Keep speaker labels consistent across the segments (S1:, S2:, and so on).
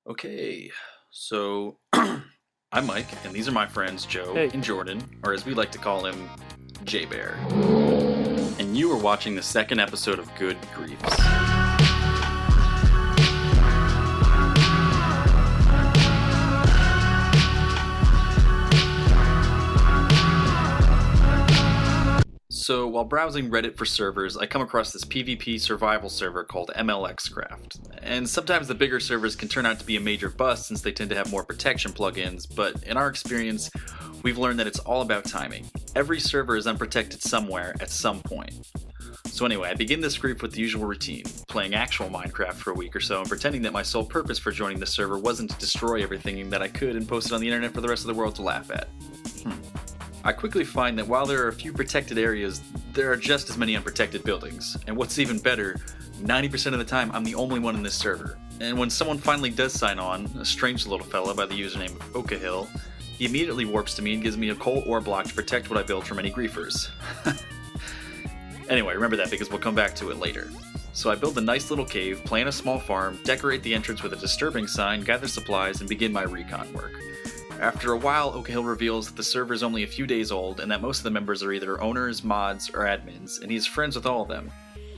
S1: Okay, so I'm Mike, and these are my friends Joe
S2: Hey.
S1: and Jordan, or as we like to call him, J-Bear. And you are watching the second episode of Good Griefz. So while browsing Reddit for servers, I come across this PvP survival server called MLXCRAFT. And sometimes the bigger servers can turn out to be a major bust since they tend to have more protection plugins, but in our experience, we've learned that it's all about timing. Every server is unprotected somewhere at some point. So anyway, I begin this grief with the usual routine, playing actual Minecraft for a week or so and pretending that my sole purpose for joining the server wasn't to destroy everything that I could and post it on the internet for the rest of the world to laugh at. I quickly find that while there are a few protected areas, there are just as many unprotected buildings. And what's even better, 90% of the time I'm the only one in this server. And when someone finally does sign on, a strange little fella by the username of Okahill, he immediately warps to me and gives me a coal ore block to protect what I build from any griefers. Anyway, remember that because we'll come back to it later. So I build a nice little cave, plant a small farm, decorate the entrance with a disturbing sign, gather supplies, and begin my recon work. After a while, Okahill reveals that the server is only a few days old and that most of the members are either owners, mods, or admins, and he's friends with all of them.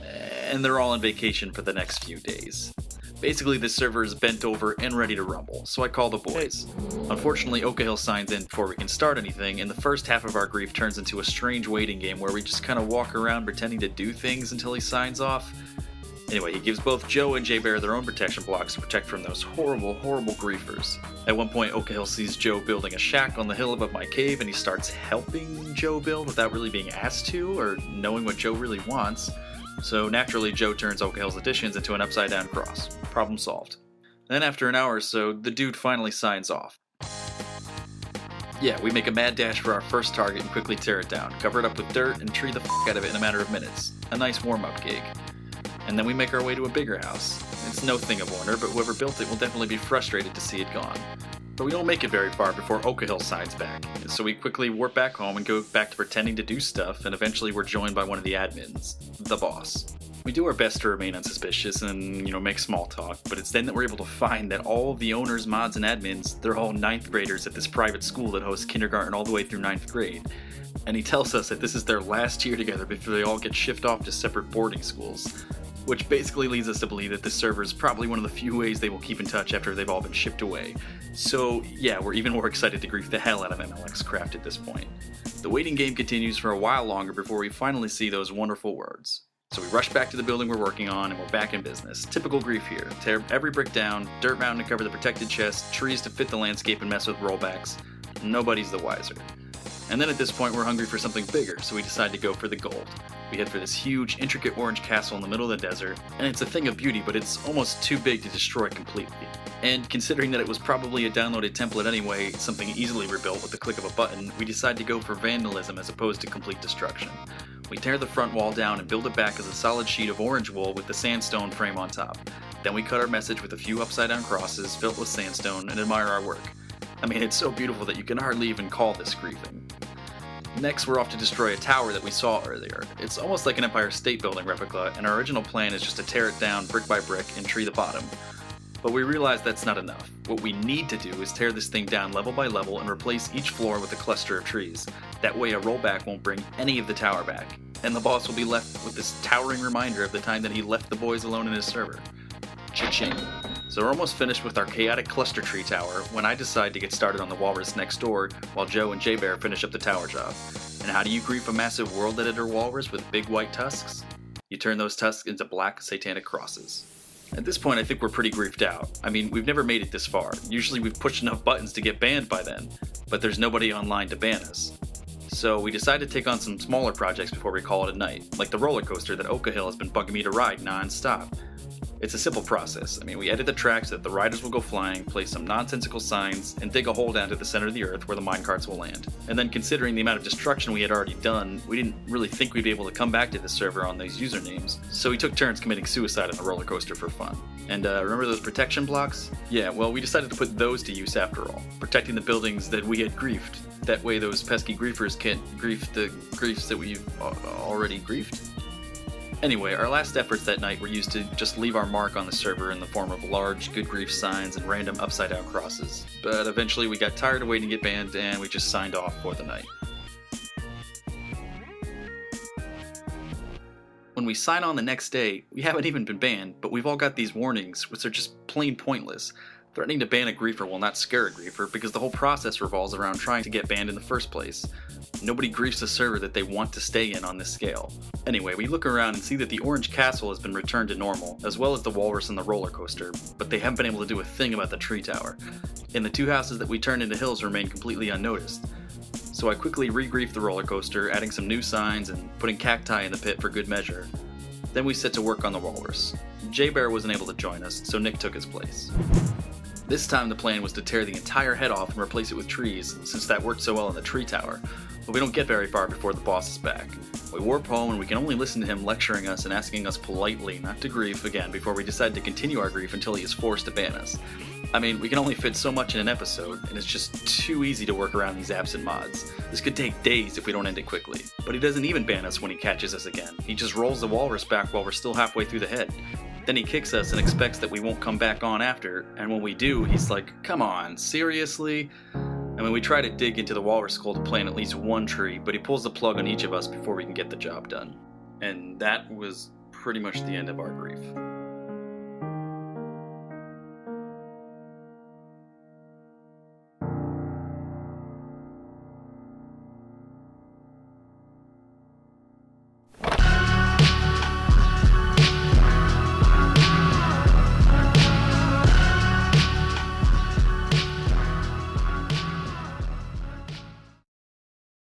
S1: And they're all on vacation for the next few days. Basically, this server is bent over and ready to rumble, so I call the boys. Unfortunately, Okahill signs in before we can start anything, and the first half of our grief turns into a strange waiting game where we just kind of walk around pretending to do things until he signs off. Anyway, he gives both Joe and J-Bear their own protection blocks to protect from those horrible, horrible griefers. At one point, Okahill sees Joe building a shack on the hill above my cave, and he starts helping Joe build without really being asked to, or knowing what Joe really wants. So naturally, Joe turns Okahill's additions into an upside-down cross. Problem solved. Then after an hour or so, the dude finally signs off. Yeah, we make a mad dash for our first target and quickly tear it down, cover it up with dirt, and tree the out of it in a matter of minutes. A nice warm-up gig. And then we make our way to a bigger house. It's no thing of wonder, but whoever built it will definitely be frustrated to see it gone. But we don't make it very far before Okahill signs back, so we quickly warp back home and go back to pretending to do stuff, and eventually we're joined by one of the admins, the boss. We do our best to remain unsuspicious and, make small talk, but it's then that we're able to find that all of the owners, mods, and admins, they're all 9th graders at this private school that hosts kindergarten all the way through 9th grade. And he tells us that this is their last year together before they all get shipped off to separate boarding schools. Which basically leads us to believe that this server is probably one of the few ways they will keep in touch after they've all been shipped away. So yeah, we're even more excited to grief the hell out of MLXCRAFT at this point. The waiting game continues for a while longer before we finally see those wonderful words. So we rush back to the building we're working on and we're back in business. Typical grief here. Tear every brick down, dirt mountain to cover the protected chest, trees to fit the landscape and mess with rollbacks. Nobody's the wiser. And then at this point we're hungry for something bigger, so we decide to go for the gold. We head for this huge, intricate orange castle in the middle of the desert, and it's a thing of beauty, but it's almost too big to destroy completely. And considering that it was probably a downloaded template anyway, something easily rebuilt with the click of a button, we decide to go for vandalism as opposed to complete destruction. We tear the front wall down and build it back as a solid sheet of orange wool with the sandstone frame on top. Then we cut our message with a few upside-down crosses filled with sandstone and admire our work. I mean, it's so beautiful that you can hardly even call this griefing. Next, we're off to destroy a tower that we saw earlier. It's almost like an Empire State Building replica, and our original plan is just to tear it down brick by brick and tree the bottom. But we realize that's not enough. What we need to do is tear this thing down level by level and replace each floor with a cluster of trees. That way a rollback won't bring any of the tower back, and the boss will be left with this towering reminder of the time that he left the boys alone in his server. Cha-ching. So we're almost finished with our chaotic cluster tree tower when I decide to get started on the walrus next door while Joe and J-Bear finish up the tower job. And how do you grief a massive world editor walrus with big white tusks? You turn those tusks into black satanic crosses. At this point I think we're pretty griefed out. I mean, we've never made it this far. Usually we've pushed enough buttons to get banned by then, but there's nobody online to ban us. So we decide to take on some smaller projects before we call it a night, like the roller coaster that Okahill has been bugging me to ride non-stop. It's a simple process. I mean, we edit the track so that the riders will go flying, place some nonsensical signs, and dig a hole down to the center of the earth where the minecarts will land. And then considering the amount of destruction we had already done, we didn't really think we'd be able to come back to this server on these usernames, so we took turns committing suicide on the roller coaster for fun. And remember those protection blocks? Yeah, well, we decided to put those to use after all, protecting the buildings that we had griefed. That way those pesky griefers can't grief the griefs that we've already griefed. Anyway, our last efforts that night were used to just leave our mark on the server in the form of large goodgriefz signs and random upside-down crosses. But eventually we got tired of waiting to get banned and we just signed off for the night. When we sign on the next day, we haven't even been banned, but we've all got these warnings, which are just plain pointless. Threatening to ban a griefer will not scare a griefer because the whole process revolves around trying to get banned in the first place. Nobody griefs a server that they want to stay in on this scale. Anyway, we look around and see that the orange castle has been returned to normal, as well as the walrus and the roller coaster, but they haven't been able to do a thing about the tree tower. And the 2 houses that we turned into hills remain completely unnoticed. So I quickly re-griefed the roller coaster, adding some new signs and putting cacti in the pit for good measure. Then we set to work on the walrus. J-Bear wasn't able to join us, so Nick took his place. This time the plan was to tear the entire head off and replace it with trees, since that worked so well in the tree tower, but we don't get very far before the boss is back. We warp home and we can only listen to him lecturing us and asking us politely not to grief again before we decide to continue our grief until he is forced to ban us. I mean, we can only fit so much in an episode, and it's just too easy to work around these absent mods. This could take days if we don't end it quickly. But he doesn't even ban us when he catches us again. He just rolls the walrus back while we're still halfway through the head. Then he kicks us and expects that we won't come back on after, and when we do, he's like, "Come on, seriously?" And when we try to dig into the walrus skull to plant at least one tree, but he pulls the plug on each of us before we can get the job done. And that was pretty much the end of our grief.